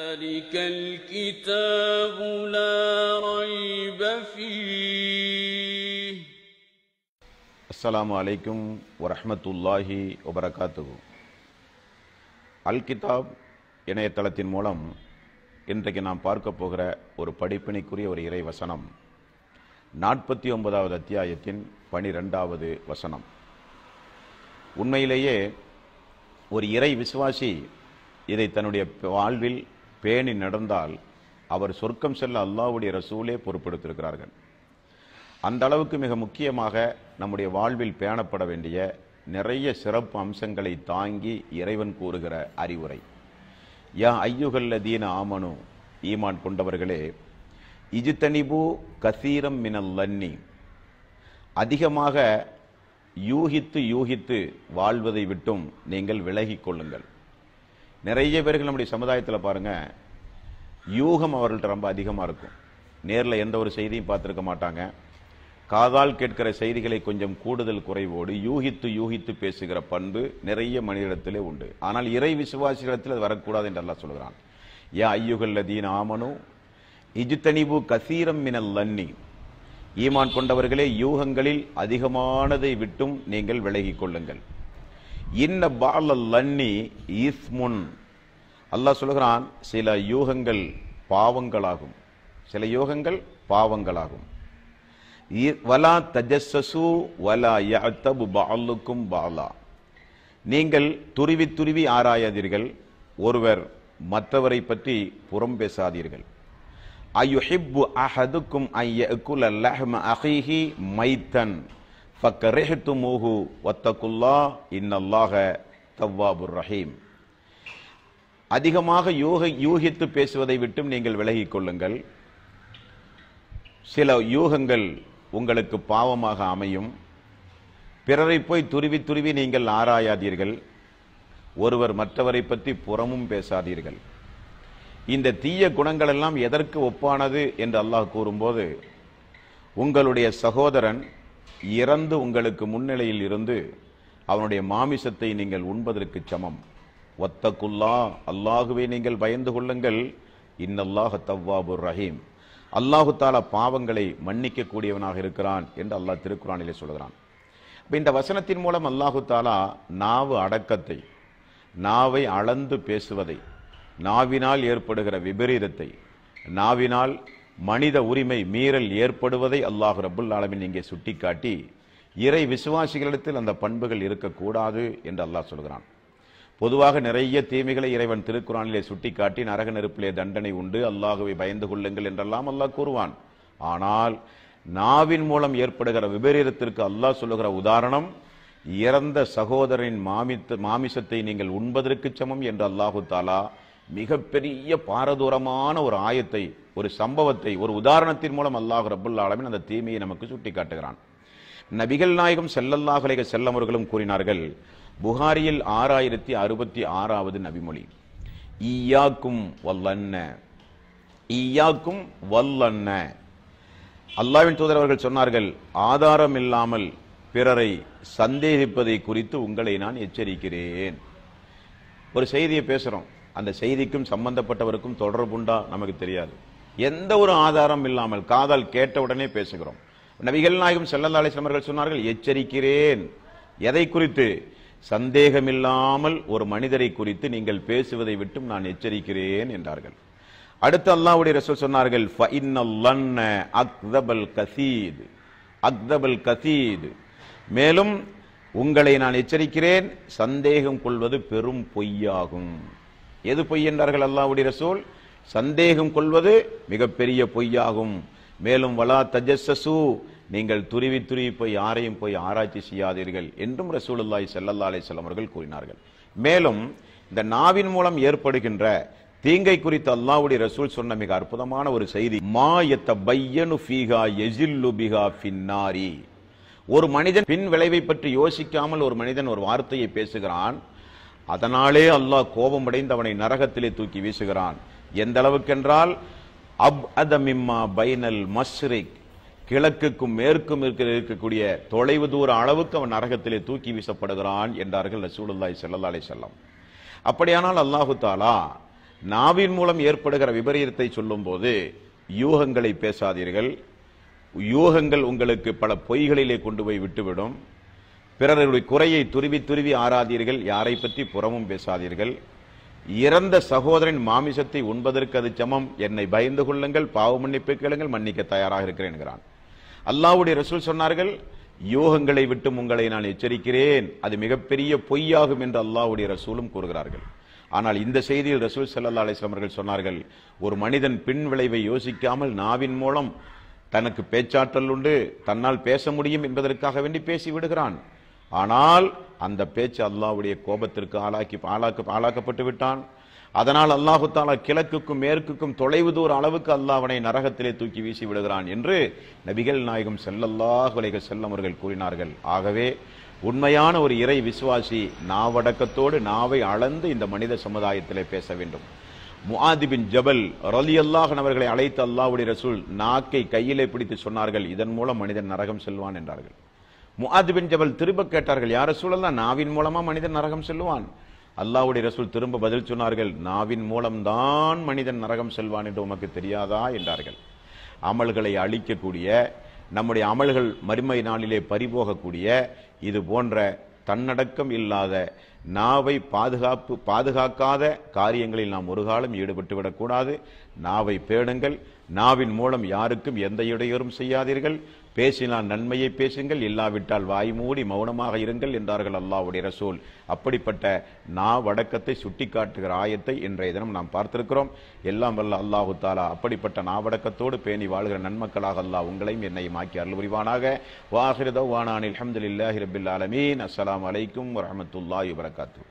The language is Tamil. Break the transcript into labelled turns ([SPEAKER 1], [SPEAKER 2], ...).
[SPEAKER 1] ذلك الكتاب لا ريب فيه.
[SPEAKER 2] அஸ்ஸலாமு அலைக்கும் வரஹ்மத்துல்லாஹி வபரகாத்துஹு. அல் கிதாப் இணையதளத்தின் மூலம் இன்றைக்கு நாம் பார்க்க போகிற ஒரு படிப்பினைக்குரிய ஒரு இறை வசனம் 49வது அத்தியாயத்தின் 12வது வசனம். உண்மையிலேயே ஒரு இறை விசுவாசி இதை தன்னுடைய வாழ்வில் பேணி நடந்தால் அவர் சொர்க்கம் செல்ல அல்லாஹ்வுடைய ரசூலே பொறுப்பெடுத்திருக்கிறார்கள். அந்த அளவுக்கு மிக முக்கியமாக நம்முடைய வாழ்வில் பேணப்பட வேண்டிய நிறைய சிறப்பு அம்சங்களை தாங்கி இறைவன் கூறுகிற அறிவுரை. யா ஐயுகல்லதீன ஆமனு, ஈமான் கொண்டவர்களே, இஜ்தனிபு கசீரம் மினல் லன்னி, அதிகமாக யூகித்து வாழ்வதை விட்டும் நீங்கள் விலகிக் கொள்ளுங்கள். நிறைய பேர்கள் நம்முடைய சமுதாயத்தில் பாருங்க, யூகம் அவர்கள்ட்ட ரொம்ப அதிகமாக இருக்கும். நேரில் எந்த ஒரு செய்தியும் பார்த்துருக்க மாட்டாங்க. காதால் கேட்கிற செய்திகளை கொஞ்சம் கூடுதல் குறைவோடு யூகித்து பேசுகிற பண்பு நிறைய மனிதனிடத்திலே உண்டு. ஆனால் இறை விசுவாசிகளிடத்தில் அது வரக்கூடாது என்று அல்லாஹ் சொல்கிறான். யா ஐயுகல்லதீன ஆமனு இஜ்தனிபு கசீரம் மினல் லன்னி, ஈமான் கொண்டவர்களே, யூகங்களில் அதிகமானதை விட்டும் நீங்கள் விலகிக் கொள்ளுங்கள். இன்ன பாலல் லன்னி இஸ்முன், அல்லாஹ் சொல்கிறான், சில யூகங்கள் பாவங்களாகும், சில யூகங்கள் பாவங்களாகும். வலா தஜஸ்ஸசு வலா யஅதபு பஅலுக்கும் பஅலா, நீங்கள் துருவி ஆராயாதீர்கள், ஒருவர் மற்றவரை பற்றி புறம் பேசாதீர்கள். அயுஹிப்பு அஹதுக்கும் அய்யகுல லஹ்ம அஹீஹி மைத்தன் ஃபக்கரிஹ்துமூஹு வத்தகுல்லாஹ் இன்னல்லாஹ தவ்வாபுர் ரஹீம். அதிகமாக யூகித்து பேசுவதை விட்டும் நீங்கள் விலகிக் கொள்ளுங்கள். சில யூகங்கள் உங்களுக்கு பாவமாக அமையும். பிறரை போய் துருவி நீங்கள் ஆராயாதீர்கள், ஒருவர் மற்றவரை பற்றி புறமும் பேசாதீர்கள். இந்த தீய குணங்கள் எல்லாம் எதற்கு ஒப்பானது என்று அல்லாஹ் கூறும்போது, உங்களுடைய சகோதரன் இறந்து உங்களுக்கு முன்னிலையில் இருந்து அவனுடைய மாமிசத்தை நீங்கள் உண்பதற்கு சமம். வத்தகுல்லா, அல்லாஹுவை நீங்கள் பயந்து கொள்ளுங்கள். இன்னல்லாஹ தவ்வாபுர் ரஹீம், அல்லாஹு தாலா பாவங்களை மன்னிக்க கூடியவனாக இருக்கிறான் என்று அல்லாஹ் திருக்குரானிலே சொல்கிறான். இந்த வசனத்தின் மூலம் அல்லாஹு தாலா நாவு அடக்கத்தை, நாவை அளந்து பேசுவதை, நாவினால் ஏற்படுகிற விபரீதத்தை, நாவினால் மனித உரிமை மீறல் ஏற்படுவதை அல்லாஹ் ரப்புல் ஆலமீன் இங்கே சுட்டிக்காட்டி, இறை விசுவாசிகளிடத்தில் அந்த பண்புகள் இருக்கக்கூடாது என்று அல்லாஹ் சொல்கிறான். பொதுவாக நிறைய தீமைகளை இறைவன் திருக்குரானிலே சுட்டிக்காட்டி நரக நெருப்பிலே தண்டனை உண்டு, அல்லாஹுவை பயந்து கொள்ளுங்கள் என்றெல்லாம் அல்லாஹ் கூறுவான். ஆனால் நாவின் மூலம் ஏற்படுகிற விபரீதத்திற்கு அல்லாஹ் சொல்லுகிற உதாரணம், இறந்த சகோதரனின் மாமிசத்தை நீங்கள் உண்பதற்கு சமம் என்று அல்லாஹு தாலா மிகப்பெரிய பாரதூரமான ஒரு ஆயத்தை, ஒரு சம்பவத்தை, ஒரு உதாரணத்தின் மூலம் அல்லாஹ் ரப்புல் ஆலமீன் அந்த தீமையை நமக்கு சுட்டி காட்டுகிறான். நபிகள் நாயகம் ஸல்லல்லாஹு அலைஹி வஸல்லம் அவர்களும் கூறினார்கள், புகாரியில் 6066வது நபிமொழி, ஈயாக்கும் வல்லன்ன, ஈயாக்கும் வல்லன்ன. அல்லாஹ்வின் தூதர் அவர்கள் சொன்னார்கள், ஆதாரம் இல்லாமல் பிறரை சந்தேகிப்பதை குறித்து உங்களை நான் எச்சரிக்கிறேன். ஒரு செய்தியை பேசுறோம், அந்த செய்திக்கும் சம்பந்தப்பட்டவருக்கும் தொடர்புண்டா நமக்கு தெரியாது. எந்த ஒரு ஆதாரம் இல்லாமல் காதால் கேட்டவுடனே பேசுகிறோம். நபிகள் நாயகம் ஸல்லல்லாஹு அலைஹி வஸல்லம் அவர்கள் சொன்னார்கள், எச்சரிக்கிறேன். எதை குறித்து? சந்தேகமில்லாமல் ஒரு மனிதரை குறித்து நீங்கள் பேசுவதை விட்டும் நான் எச்சரிக்கிறேன் என்றார்கள். அடுத்து அல்லாஹ்வுடைய ரசூல் சொன்னார்கள், ஃபஇன்னல் லன்ன அக்தபல் கஸீத், அக்தபல் கஸீத், மேலும் உங்களை நான் எச்சரிக்கிறேன், சந்தேகம் கொள்வது பெரும் பொய்யாகும். எது பொய் என்றார்கள் அல்லாஹ்வுடைய ரசூல்? சந்தேகம் கொள்வது மிகப்பெரிய பொய்யாகும். மேலும் வலா தஜஸ்ஸசு, நீங்கள் துருவி போய் யாரையும் போய் ஆராய்ச்சி செய்யாதீர்கள் என்றும் ரசூலுல்லாஹி ஸல்லல்லாஹு அலைஹி வஸல்லம் அவர்கள் கூறினார்கள். மேலும் இந்த நாவின் மூலம் ஏற்படுகின்ற தீங்கை குறித்து அல்லாஹ்வுடைய ரசூல் சொன்ன மிக அற்புதமான ஒரு செய்தி, மா யத்தபய்யனு ஃபீஹா யஜில்லு பிஹா ஃபின்னாரி. ஒரு மனிதன் பின் விளைவை பற்றி யோசிக்காமல் ஒரு மனிதன் ஒரு வார்த்தையை பேசுகிறான், அதனாலே அல்லாஹ் கோபமடைந்து அவனை நரகத்திலே தூக்கி வீசுகிறான். எந்த அளவுக்கென்றால், அப்அத மிம்மா பைனல் மஸ்ரிக், கிழக்குக்கும் மேற்கும் இருக்கக்கூடிய தொலைவு தூர அளவுக்கு அவன் நரகத்திலே தூக்கி வீசப்படுகிறான் என்றார்கள் ரசூலுல்லாஹி ஸல்லல்லாஹு அலைஹி வஸல்லம். அப்படியானால் அல்லாஹு தஆலா நாவின் மூலம் ஏற்படுகிற விபரீதத்தை சொல்லும் போது யூகங்களை பேசாதீர்கள். யூகங்கள் உங்களுக்கு பல பொய்களிலே கொண்டு போய் விட்டுவிடும். பிறருடைய குறையை துருவி துருவி ஆராதீர்கள். யாரை பற்றி புறமும் பேசாதீர்கள். இறந்த சகோதரன் மாமிசத்தை உண்பதற்கு அது சமம். என்னை பயந்து கொள்ளுங்கள், பாவ மன்னிப்பு கேளுங்கள், மன்னிக்க தயாராக இருக்கிறேன் என்கிறான். அல்லாஹ்வுடைய ரசூல் சொன்னார்கள், யூகங்களை விட்டு உங்களை நான் எச்சரிக்கிறேன், அது மிகப்பெரிய பொய்யாகும் என்று அல்லாஹ்வுடைய ரசூலும் கூறுகிறார்கள். ஆனால் இந்த செய்தியில் ரசூல் ஸல்லல்லாஹு அலைஹி வஸல்லம் அவர்கள் சொன்னார்கள், ஒரு மனிதன் பின் விளைவை யோசிக்காமல் நாவின் மூலம் தனக்கு பேச்சாற்றல் உண்டு, தன்னால் பேச முடியும் என்பதற்காக வேண்டி பேசி விடுகிறான். ஆனால் அந்த பேச்சு அல்லாஹ்வுடைய கோபத்திற்கு ஆளாக்கப்பட்டு விட்டான். அதனால் அல்லாஹு தஆலா கிழக்குக்கும் மேற்குக்கும் தொலைவு தூர அளவுக்கு அல்லாஹ் அவனை நரகத்திலே தூக்கி வீசி விடுகிறான் என்று நபிகள் நாயகம் ஸல்லல்லாஹு அலைஹி வஸல்லம் அவர்கள் கூறினார்கள். ஆகவே உண்மையான ஒரு இறை விசுவாசி நாவடக்கத்தோடு நாவை அளந்து இந்த மனித சமுதாயத்திலே பேச வேண்டும். முஆத் பின் ஜபல் ரலியல்லாஹு அன்ஹு அவர்களை அழைத்து அல்லாஹ்வுடைய ரசூல் நாக்கை கையிலே பிடித்து சொன்னார்கள், இதன் மூலம் மனிதன் நரகம் செல்வான் என்றார்கள். முஆத் பின் ஜபல் திரும்ப கேட்டார்கள், யா ரசூலல்லாஹ், நாவின் மூலமா மனிதன் நரகம் செல்வான்? அல்லாஹ்வுடைய ரசூல் திரும்ப பதில் சொன்னார்கள், நாவின் மூலம்தான் மனிதன் நரகம் செல்வான் என்று உமக்கு தெரியாதா என்றார்கள். அமல்களை அழிக்கக்கூடிய, நம்முடைய அமல்கள் மறுமை நாளிலே பறிபோகக்கூடிய இது போன்ற தன்னடக்கம் இல்லாத நாவை பாதுகாக்காத காரியங்களில் நாம் ஒரு காலம் ஈடுபட்டு விடக்கூடாது. நாவை பேணுங்கள். நாவின் மூலம் யாருக்கும் எந்த இடையூறும் செய்யாதீர்கள். பேசினால் நன்மையை பேசுங்கள், இல்லாவிட்டால் வாய் மூடி மௌனமாக இருங்கள் என்றார்கள் அல்லாஹ்வுடைய ரசூல். அப்படிப்பட்ட நாவடக்கத்தை சுட்டிக்காட்டுகிற ஆயத்தை இன்றைய தினம் நாம் பார்த்திருக்கிறோம். எல்லாம் வல்ல அல்லாஹு தஆலா அப்படிப்பட்ட நாவடக்கத்தோடு பேணி வாழ்கிற நன்மக்களாக அல்லாஹ் உங்களையும் என்னையும் ஆக்கி அருள் புரிவானாக. வ ஆகிரு தஅவானா அல்ஹம்துலில்லாஹி ரப்பில் ஆலமீன். அஸ்ஸலாமு அலைக்கும் வரஹ்மத்துல்லாஹி வபரகாத்துஹு.